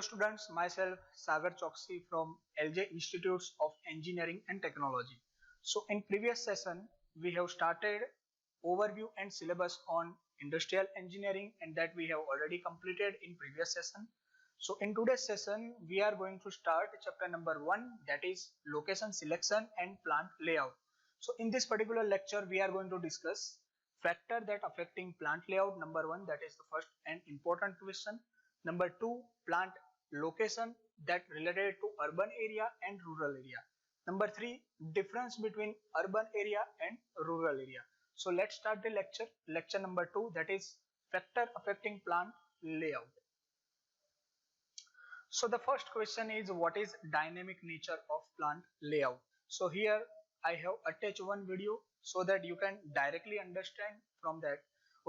students, myself Sagar Choksi from LJ Institutes of Engineering and Technology. So in previous session, we have started overview and syllabus on industrial engineering, and that we have already completed in previous session. So in today's session, we are going to start chapter number 1, that is location selection and plant layout. So in this particular lecture, we are going to discuss factor that affecting plant layout. Number 1, that is the first and important question. Number 2, plant location that related to urban area and rural area. Number 3, difference between urban area and rural area. So let's start the lecture. Lecture number 2, that is factor affecting plant layout. So the first question is, what is dynamic nature of plant layout? So here I have attached one video so that you can directly understand from that.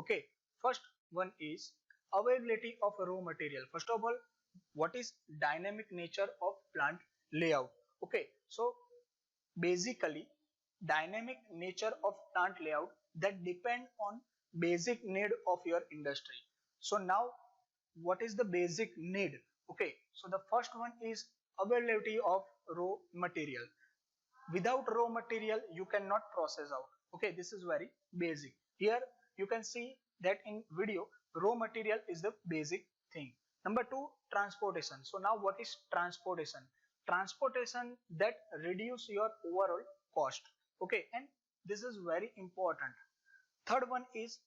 Okay, first one is availability of raw material. First of all, what is dynamic nature of plant layout? Okay, so basically dynamic nature of plant layout that depend on basic need of your industry. So now what is the basic need? Okay, so the first one is availability of raw material. Without raw material you cannot process out. Okay, this is very basic. Here you can see that in video raw material is the basic thing. Number 2, transportation. So now what is transportation? Transportation that reduce your overall cost. Okay, and this is very important. Third one is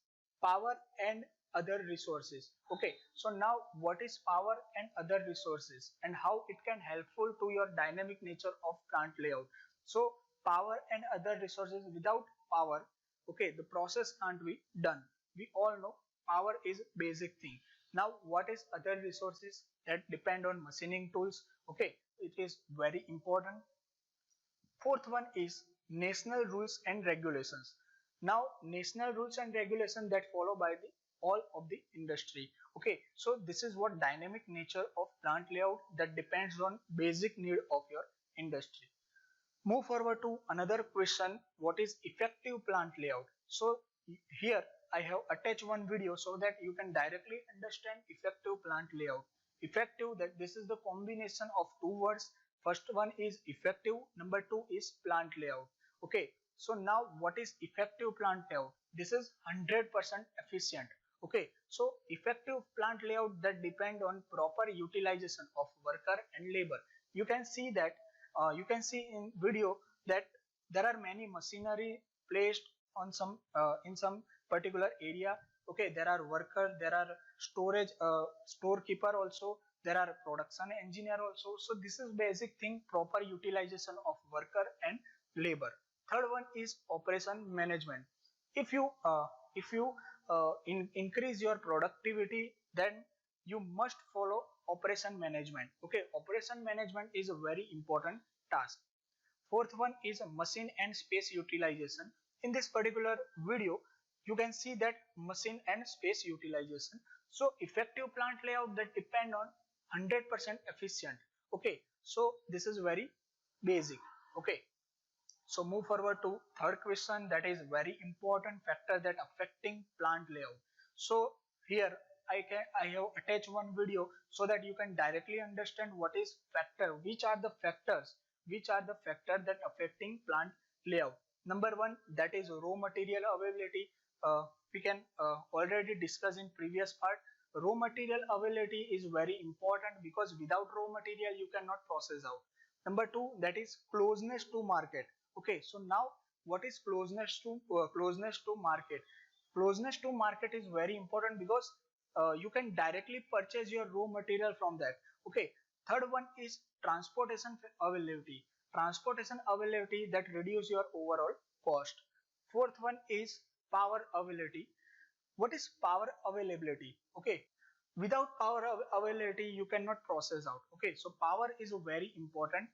power and other resources. Okay, so now what is power and other resources and how it can helpful to your dynamic nature of plant layout? So power and other resources, without power, okay, the process can't be done. We all know power is basic thing. Now what is other resources? That depend on machining tools. Okay, it is very important. Fourth one is national rules and regulations. Now national rules and regulations that follow by the all of the industry. Okay, so this is what dynamic nature of plant layout that depends on basic need of your industry. Move forward to another question, what is effective plant layout? So here I have attached one video so that you can directly understand effective plant layout. Effective, that this is the combination of two words. First one is effective, number 2 is plant layout. Okay, so now what is effective plant layout? This is 100% efficient. Okay, so effective plant layout that depend on proper utilization of worker and labor. You can see that you can see in video that there are many machinery placed on some in some particular area. Okay, there are workers, there are storage storekeeper also, there are production engineer also. So this is basic thing, proper utilization of worker and labor. Third one is operation management. If you increase your productivity, then you must follow operation management. Okay, operation management is a very important task. Fourth one is machine and space utilization. In this particular video you can see that machine and space utilization. So effective plant layout that depend on 100% efficient. Okay, so this is very basic. Okay, so move forward to third question, that is very important factor that affecting plant layout. So here I have attached one video so that you can directly understand what is factor, which are the factors that affecting plant layout. Number 1, that is raw material availability. We can already discuss in previous part. Raw material availability is very important because without raw material you cannot process out. Number 2, that is closeness to market. Okay, so now what is closeness to market? Closeness to market is very important because you can directly purchase your raw material from that. Okay, third one is transportation availability. Transportation availability that reduce your overall cost. Fourth one is power availability. What is power availability? Okay, without power availability you cannot process out. Okay, so power is a very important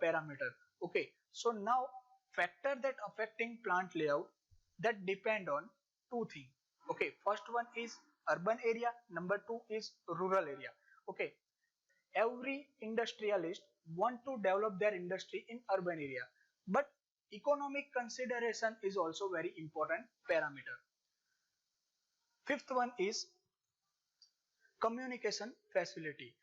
parameter. Okay, so now factor that affecting plant layout that depend on two things. Okay, first one is urban area, number 2 is rural area. Okay, every industrialist want to develop their industry in urban area, but economic consideration is also very important parameter. Fifth one is communication facility.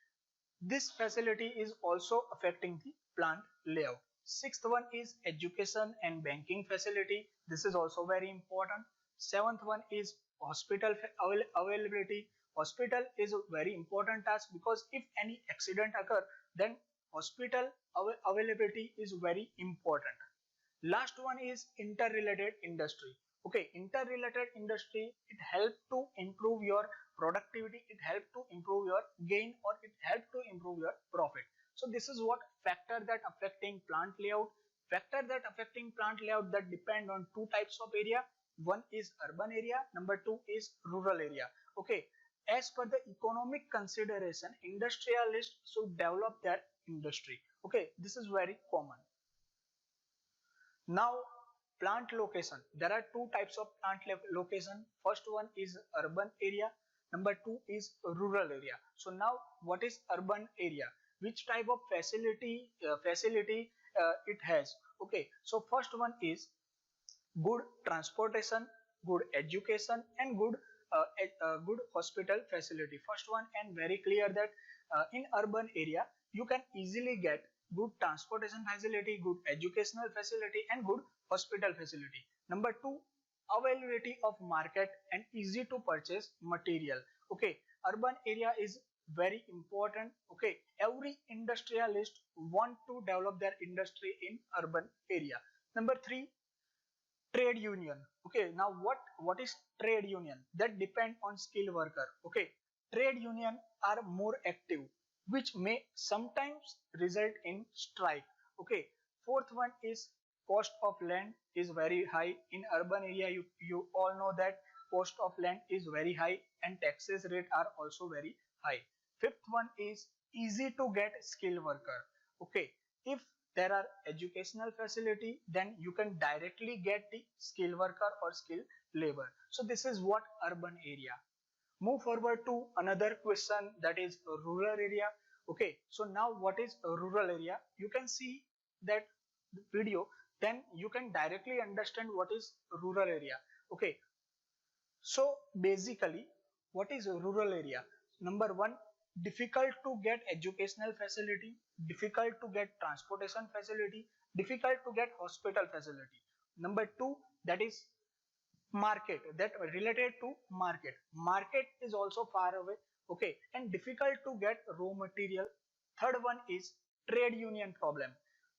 This facility is also affecting the plant layout. Sixth one is education and banking facility. This is also very important. Seventh one is hospital availability. Hospital is a very important task because if any accident occur, then hospital availability is very important. Last one is interrelated industry. Okay, interrelated industry, it helps to improve your productivity, it helps to improve your gain, or it helps to improve your profit. So this is what factor that affecting plant layout. Factor that affecting plant layout that depend on two types of area. One is urban area, number two is rural area. Okay, as per the economic consideration, industrialists should develop their industry. Okay, this is very common. Now, plant location. There are two types of plant location. First one is urban area. Number two is rural area. So now, what is urban area? Which type of facility it has? Okay. So first one is good transportation, good education, and good hospital facility. First one, and very clear that in urban area you can easily get good transportation facility, good educational facility, and good hospital facility. Number two, availability of market and easy to purchase material. Okay, urban area is very important. Okay, every industrialist want to develop their industry in urban area. Number three, trade union. Okay, now what is trade union? That depend on skilled worker. Okay, trade union are more active, which may sometimes result in strike. Okay, fourth one is cost of land is very high in urban area. You all know that cost of land is very high and taxes rate are also very high. Fifth one is easy to get skilled worker. Okay, if there are educational facility, then you can directly get the skilled worker or skilled labor. So this is what urban area. Move forward to another question, that is rural area. Okay, so now what is a rural area? You can see that video, then you can directly understand what is rural area. Okay, so basically, what is a rural area? Number one, difficult to get educational facility, difficult to get transportation facility, difficult to get hospital facility. Number two, that is market, that related to market. Market is also far away. Okay, and difficult to get raw material. Third one is trade union problem.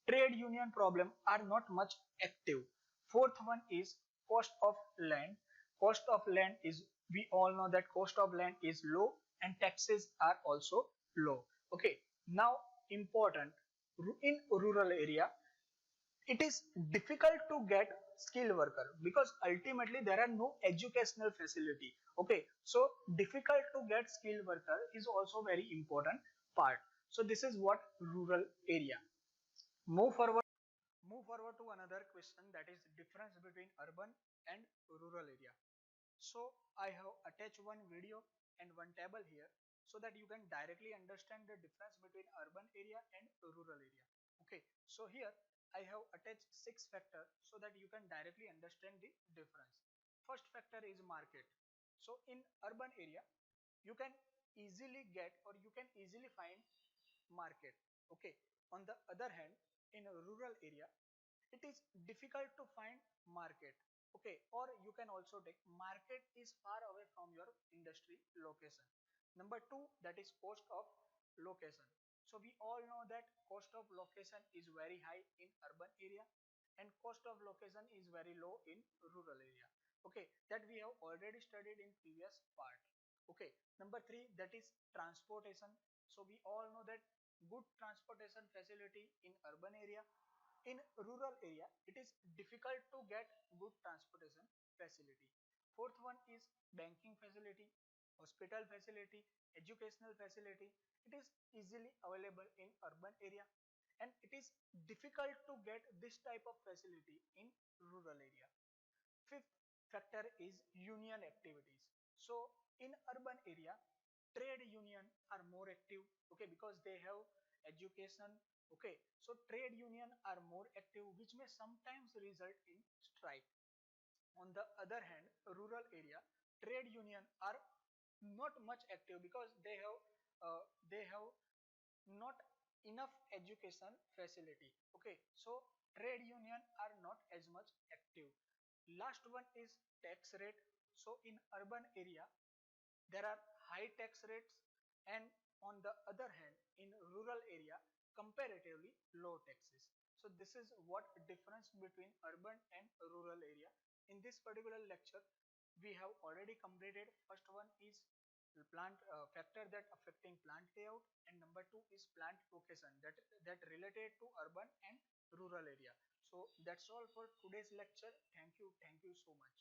Trade union problem are not much active. Fourth one is cost of land. Cost of land is, we all know that cost of land is low and taxes are also low. Okay, now important, in rural area it is difficult to get skilled worker because ultimately there are no educational facility. Okay, so difficult to get skilled worker is also very important part. So this is what rural area. Move forward move forward to another question, that is difference between urban and rural area. So I have attached one video and one table here so that you can directly understand the difference between urban area and rural area. Okay, so here I have attached six factors so that you can directly understand the difference. First factor is market. So in urban area you can easily get or you can easily find market. Okay, on the other hand, in a rural area it is difficult to find market. Okay, or you can also take market is far away from your industry location. Number two, that is cost of location. So we all know that cost of location is very high in urban area and cost of location is very low in rural area. Okay, that we have already studied in previous part. Okay, number three, that is transportation. So we all know that good transportation facility in urban area, in rural area it is difficult to get good transportation facility. Fourth one is banking facility, hospital facility, educational facility. It is easily available in urban area and it is difficult to get this type of facility in rural area. Fifth factor is union activities. So in urban area, trade union are more active. Okay, because they have education. Okay, so trade union are more active, which may sometimes result in strike. On the other hand, rural area trade union are not much active because they have not enough education facility. Okay, so trade union are not as much active. Last one is tax rate. So in urban area there are high tax rates, and on the other hand in rural area comparatively low taxes. So this is what difference between urban and rural area. In this particular lecture we have already completed. First one is plant factor that affecting plant layout, and number two is plant location that related to urban and rural area. So that's all for today's lecture. Thank you so much.